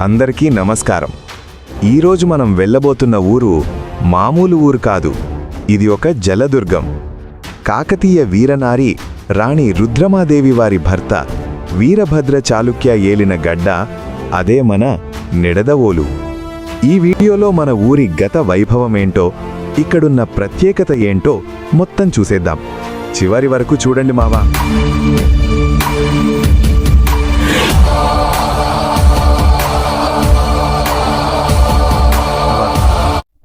అందరికీ నమస్కారం. ఈరోజు మనం వెళ్ళబోతున్న ఊరు మామూలు ఊరు కాదు. ఇది ఒక జలదుర్గం. కాకతీయ వీరనారి రాణి రుద్రమాదేవి వారి భర్త వీరభద్ర చాళుక్య ఏలిన గడ్డ అదే మన నిడదవోలు. ఈ వీడియోలో మన ఊరి గత వైభవమేంటో, ఇక్కడున్న ప్రత్యేకత ఏంటో మొత్తం చూసేద్దాం. చివరి వరకు చూడండి మావా.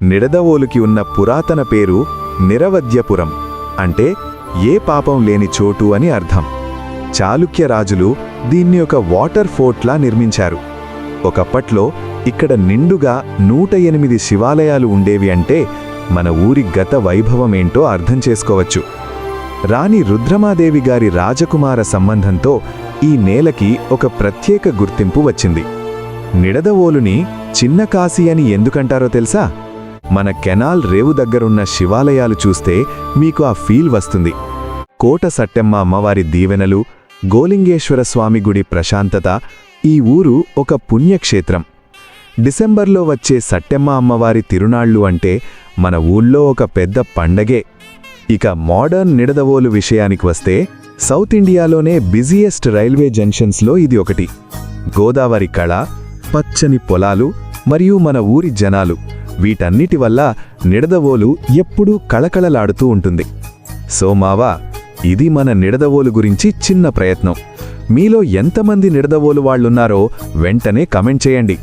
నిడదవోలుకి ఉన్న పురాతన పేరు నిరవద్యపురం, అంటే ఏ పాపం లేని చోటు అని అర్థం. చాళుక్య రాజులు దీన్ని ఒక వాటర్ ఫోర్ట్లా నిర్మించారు. ఒకప్పట్లో ఇక్కడ నిండుగా 108 శివాలయాలు ఉండేవి. అంటే మన ఊరి గత వైభవమేంటో అర్థం చేసుకోవచ్చు. రాణి రుద్రమాదేవి గారి రాజకుమార సంబంధంతో ఈ నేలకి ఒక ప్రత్యేక గుర్తింపు వచ్చింది. నిడదవోలుని చిన్న కాశీ అని ఎందుకంటారో తెలుసా? మన కెనాల్ రేవు దగ్గరున్న శివాలయాలు చూస్తే మీకు ఆ ఫీల్ వస్తుంది. కోట సట్టెమ్మ అమ్మవారి దీవెనలు, గోలింగేశ్వర స్వామి గుడి ప్రశాంతత. ఈ ఊరు ఒక పుణ్యక్షేత్రం. డిసెంబర్లో వచ్చే సట్టెమ్మ అమ్మవారి తిరునాళ్లు అంటే మన ఊళ్ళో ఒక పెద్ద పండగే. ఇక మోడర్న్ నిడదవోలు విషయానికి వస్తే, సౌత్ ఇండియాలోనే బిజియెస్ట్ రైల్వే జంక్షన్స్లో ఇది ఒకటి. గోదావరి కళ, పచ్చని పొలాలు మరియు మన ఊరి జనాలు, వీటన్నిటి వల్ల నిడదవోలు ఎప్పుడూ కళకళలాడుతూ ఉంటుంది. సో మావా, ఇది మన నిడదవోలు గురించి చిన్న ప్రయత్నం. మీలో ఎంతమంది నిడదవోలు వాళ్ళున్నారో వెంటనే కమెంట్ చేయండి.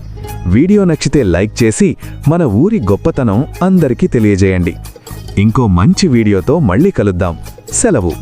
వీడియో నచ్చితే లైక్ చేసి మన ఊరి గొప్పతనం అందరికీ తెలియజేయండి. ఇంకో మంచి వీడియోతో మళ్ళీ కలుద్దాం. సెలవు.